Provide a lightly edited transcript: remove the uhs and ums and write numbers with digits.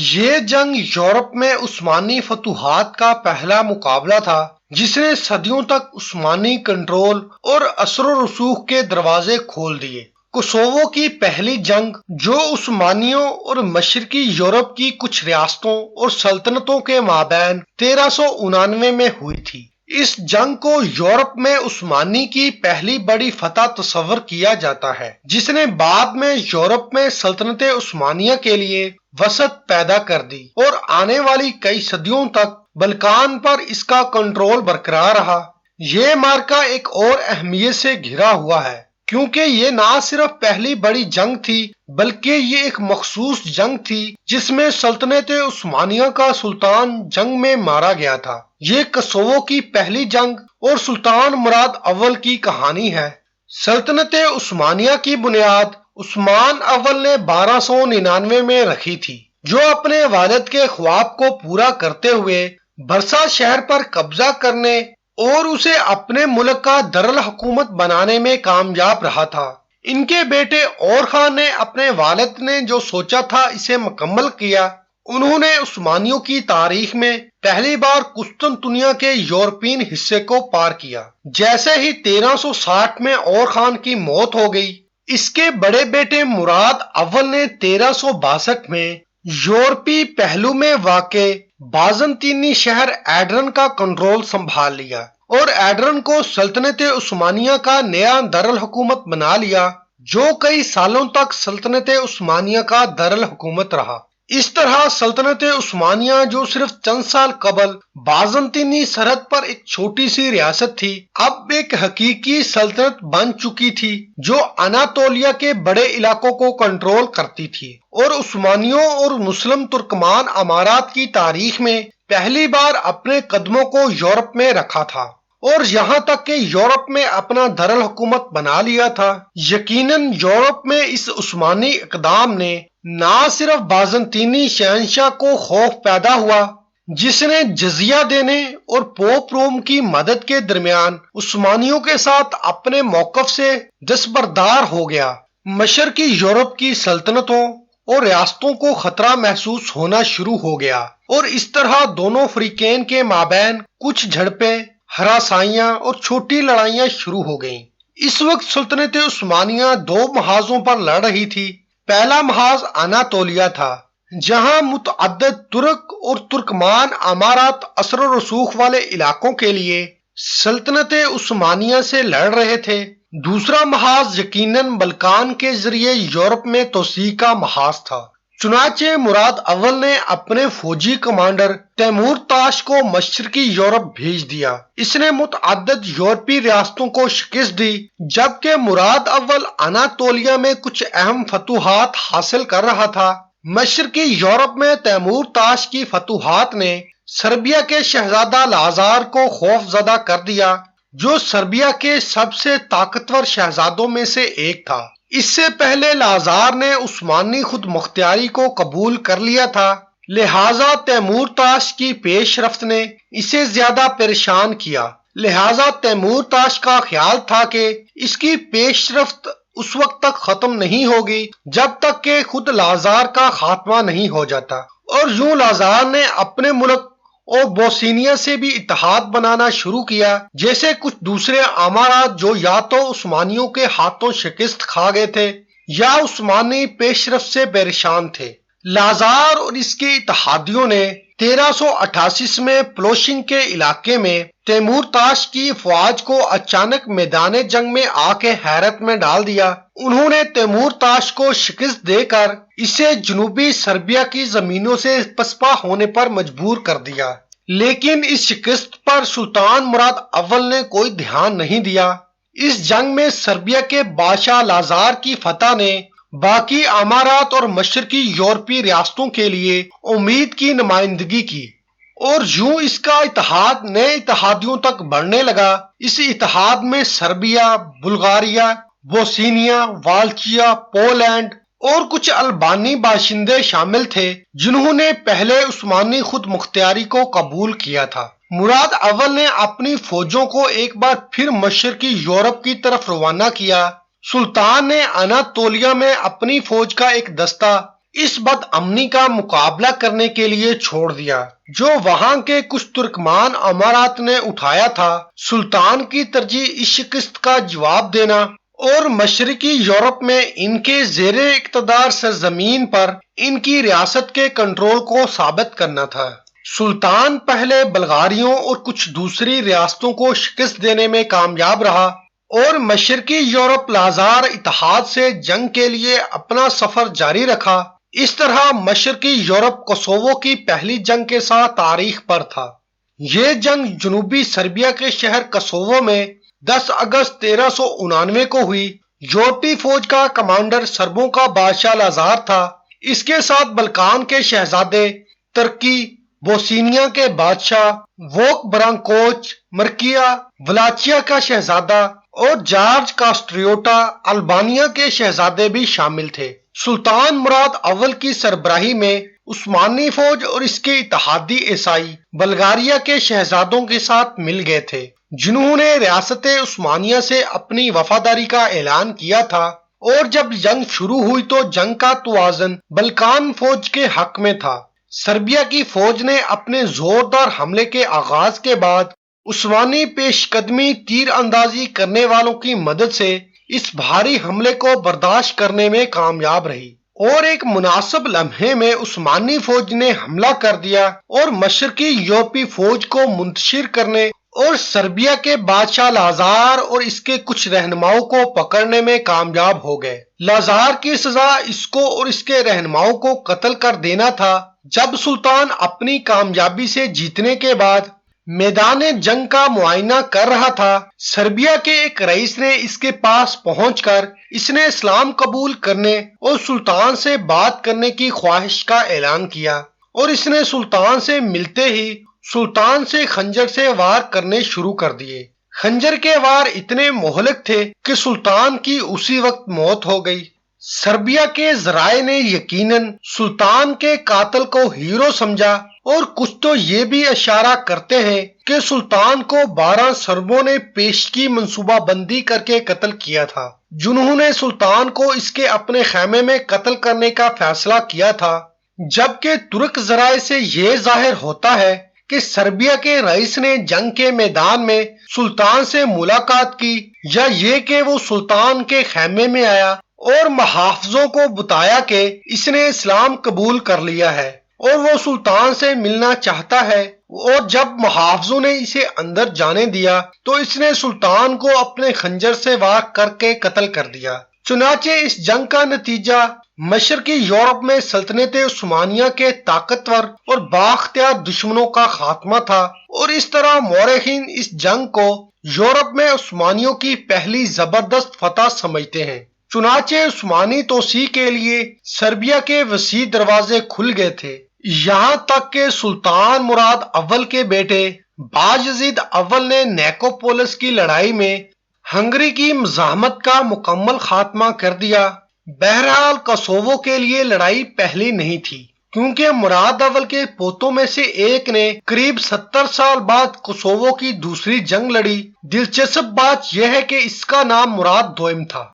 یہ جنگ یورپ میں عثمانی فتوحات کا پہلا مقابلہ تھا جس نے صدیوں تک عثمانی کنٹرول اور اثر و رسوخ کے دروازے کھول دیے۔ کوسوو کی پہلی جنگ جو عثمانیوں اور مشرقی یورپ کی کچھ ریاستوں اور سلطنتوں کے مابین 1399 میں ہوئی تھی۔ اس جنگ کو یورپ میں عثمانی کی پہلی بڑی فتح تصور کیا جاتا ہے جس نے بعد میں یورپ میں سلطنت عثمانیہ کے لیے وسعت پیدا کر دی اور آنے والی کئی صدیوں تک بلقان پر اس کا کنٹرول برقرار رہا۔ یہ معرکہ ایک اور اہمیت سے گھرا ہوا ہے کیونکہ یہ نہ صرف پہلی بڑی جنگ تھی بلکہ یہ ایک مخصوص جنگ تھی جس میں سلطنت عثمانیہ کا سلطان جنگ میں مارا گیا تھا۔ یہ کوسوو کی پہلی جنگ اور سلطان مراد اول کی کہانی ہے۔ سلطنت عثمانیہ کی بنیاد عثمان اول نے 1299 میں رکھی تھی جو اپنے والد کے خواب کو پورا کرتے ہوئے برسا شہر پر قبضہ کرنے اور اسے اپنے ملک کا دارالحکومت بنانے میں کامیاب رہا تھا۔ ان کے بیٹے اور خان نے اپنے والد نے جو سوچا تھا اسے مکمل کیا۔ انہوں نے عثمانیوں کی تاریخ میں پہلی بار قسطنطنیہ کے یورپین حصے کو پار کیا۔ جیسے ہی 1360 میں اور خان کی موت ہو گئی، اس کے بڑے بیٹے مراد اول نے 1362 میں یورپی پہلو میں واقع بازنطینی شہر ایڈرن کا کنٹرول سنبھال لیا اور ایڈرن کو سلطنت عثمانیہ کا نیا دارالحکومت بنا لیا جو کئی سالوں تک سلطنت عثمانیہ کا دارالحکومت رہا۔ اس طرح سلطنت عثمانیہ جو صرف چند سال قبل بازنطینی سرحد پر ایک چھوٹی سی ریاست تھی، اب ایک حقیقی سلطنت بن چکی تھی جو اناطولیہ کے بڑے علاقوں کو کنٹرول کرتی تھی اور عثمانیوں اور مسلم ترکمان امارات کی تاریخ میں پہلی بار اپنے قدموں کو یورپ میں رکھا تھا اور یہاں تک کہ یورپ میں اپنا دارالحکومت بنا لیا تھا۔ یقیناً یورپ میں اس عثمانی اقدام نے نہ صرف بازنطینی شہنشاہ کو خوف پیدا ہوا جس نے جزیہ دینے اور پوپ روم کی مدد کے درمیان عثمانیوں کے ساتھ اپنے موقف سے دستبردار ہو گیا، مشرقی یورپ کی سلطنتوں اور ریاستوں کو خطرہ محسوس ہونا شروع ہو گیا اور اس طرح دونوں فریقین کے مابین کچھ جھڑپیں، ہراساں اور چھوٹی لڑائیاں شروع ہو گئیں۔ اس وقت سلطنت عثمانیہ دو محاذوں پر لڑ رہی تھی۔ پہلا محاذ اناطولیہ تھا جہاں متعدد ترک اور ترکمان امارات اثر و رسوخ والے علاقوں کے لیے سلطنت عثمانیہ سے لڑ رہے تھے۔ دوسرا محاذ یقیناً بلقان کے ذریعے یورپ میں توسیع کا محاذ تھا۔ چنانچہ مراد اول نے اپنے فوجی کمانڈر تیمور تاش کو مشرقی یورپ بھیج دیا۔ اس نے متعدد یورپی ریاستوں کو شکست دی جبکہ مراد اول اناطولیہ میں کچھ اہم فتوحات حاصل کر رہا تھا۔ مشرقی یورپ میں تیمور تاش کی فتوحات نے سربیا کے شہزادہ لازار کو خوف زدہ کر دیا جو سربیا کے سب سے طاقتور شہزادوں میں سے ایک تھا۔ اس سے پہلے لازار نے عثمانی خود مختاری کو قبول کر لیا تھا، لہذا تیمور تاش کی پیش رفت نے اسے زیادہ پریشان کیا۔ لہذا تیمور تاش کا خیال تھا کہ اس کی پیش رفت اس وقت تک ختم نہیں ہوگی جب تک کہ خود لازار کا خاتمہ نہیں ہو جاتا، اور یوں لازار نے اپنے ملک اور بوسنیا سے بھی اتحاد بنانا شروع کیا جیسے کچھ دوسرے امارات جو یا تو عثمانیوں کے ہاتھوں شکست کھا گئے تھے یا عثمانی پیش رفت سے پریشان تھے۔ لازار اور اس کے اتحادیوں نے 1388 میں پلوشنگ کے علاقے میں تیمور تاش کی فوج کو اچانک میدان جنگ میں آ کے حیرت میں ڈال دیا۔ انہوں نے تیمور تاش کو شکست دے کر اسے جنوبی سربیا کی زمینوں سے پسپا ہونے پر مجبور کر دیا، لیکن اس شکست پر سلطان مراد اول نے کوئی دھیان نہیں دیا۔ اس جنگ میں سربیا کے بادشاہ لازار کی فتح نے باقی امارات اور مشرقی یورپی ریاستوں کے لیے امید کی نمائندگی کی اور یوں اس کا اتحاد نئے اتحادیوں تک بڑھنے لگا۔ اس اتحاد میں سربیا، بلغاریہ، بوسنیا، والچیا، پولینڈ اور کچھ البانی باشندے شامل تھے جنہوں نے پہلے عثمانی خود مختاری کو قبول کیا تھا۔ مراد اول نے اپنی فوجوں کو ایک بار پھر مشرقی یورپ کی طرف روانہ کیا۔ سلطان نے اناطولیہ میں اپنی فوج کا ایک دستہ اس بد امنی کا مقابلہ کرنے کے لیے چھوڑ دیا جو وہاں کے کچھ ترکمان امارات نے اٹھایا تھا۔ سلطان کی ترجیح اس شکست کا جواب دینا اور مشرقی یورپ میں ان کے زیر اقتدار سرزمین پر ان کی ریاست کے کنٹرول کو ثابت کرنا تھا۔ سلطان پہلے بلغاریوں اور کچھ دوسری ریاستوں کو شکست دینے میں کامیاب رہا اور مشرقی یورپ لازار اتحاد سے جنگ کے لیے اپنا سفر جاری رکھا۔ اس طرح مشرقی یورپ کوسوو کی پہلی جنگ کے ساتھ تاریخ پر تھا۔ یہ جنگ جنوبی سربیا کے شہر کوسوو میں 10 اگست 1399 کو ہوئی۔ یورپی فوج کا کمانڈر سربوں کا بادشاہ لازار تھا۔ اس کے ساتھ بلکان کے شہزادے، ترکی، بوسنیا کے بادشاہ ووک برانکوچ، مرکیا، ولاچیا کا شہزادہ اور جارج کاسٹریوٹا البانیا کے شہزادے بھی شامل تھے۔ سلطان مراد اول کی سربراہی میں عثمانی فوج اور اس کے اتحادی عیسائی بلغاریہ کے شہزادوں کے ساتھ مل گئے تھے جنہوں نے ریاست عثمانیہ سے اپنی وفاداری کا اعلان کیا تھا، اور جب جنگ شروع ہوئی تو جنگ کا توازن بلکان فوج کے حق میں تھا۔ سربیا کی فوج نے اپنے زوردار حملے کے آغاز کے بعد عثمانی پیش قدمی تیر اندازی کرنے والوں کی مدد سے اس بھاری حملے کو برداشت کرنے میں کامیاب رہی، اور ایک مناسب لمحے میں عثمانی فوج نے حملہ کر دیا اور مشرقی یورپی فوج کو منتشر کرنے اور سربیا کے بادشاہ لازار اور اس کے کچھ رہنماؤں کو پکڑنے میں کامیاب ہو گئے۔ لازار کی سزا اس کو اور اس کے رہنماؤں کو قتل کر دینا تھا۔ جب سلطان اپنی کامیابی سے جیتنے کے بعد میدان جنگ کا معائنہ کر رہا تھا، سربیا کے ایک رئیس نے اس کے پاس پہنچ کر اس نے اسلام قبول کرنے اور سلطان سے بات کرنے کی خواہش کا اعلان کیا، اور اس نے سلطان سے ملتے ہی سلطان سے خنجر سے وار کرنے شروع کر دیے۔ خنجر کے وار اتنے مہلک تھے کہ سلطان کی اسی وقت موت ہو گئی۔ سربیا کے ذرائع نے یقیناً سلطان کے قاتل کو ہیرو سمجھا، اور کچھ تو یہ بھی اشارہ کرتے ہیں کہ سلطان کو 12 سربوں نے پیشگی منصوبہ بندی کر کے قتل کیا تھا جنہوں نے سلطان کو اس کے اپنے خیمے میں قتل کرنے کا فیصلہ کیا تھا، جبکہ ترک ذرائع سے یہ ظاہر ہوتا ہے کہ سربیا کے رئیس نے جنگ کے میدان میں سلطان سے ملاقات کی، یا یہ کہ وہ سلطان کے خیمے میں آیا اور محافظوں کو بتایا کہ اس نے اسلام قبول کر لیا ہے اور وہ سلطان سے ملنا چاہتا ہے، اور جب محافظوں نے اسے اندر جانے دیا تو اس نے سلطان کو اپنے خنجر سے وار کر کے قتل کر دیا۔ چنانچہ اس جنگ کا نتیجہ مشرقی یورپ میں سلطنت عثمانیہ کے طاقتور اور بااختیار دشمنوں کا خاتمہ تھا، اور اس طرح مورخین اس جنگ کو یورپ میں عثمانیوں کی پہلی زبردست فتح سمجھتے ہیں۔ چنانچہ عثمانی توسیع کے لیے سربیا کے وسیع دروازے کھل گئے تھے، یہاں تک کہ سلطان مراد اول کے بیٹے باجزید اول نے نیکوپولس کی لڑائی میں ہنگری کی مزاحمت کا مکمل خاتمہ کر دیا۔ بہرحال کوسوو کے لیے لڑائی پہلی نہیں تھی، کیونکہ مراد اول کے پوتوں میں سے ایک نے قریب 70 سال بعد کوسوو کی دوسری جنگ لڑی۔ دلچسپ بات یہ ہے کہ اس کا نام مراد دوئم تھا۔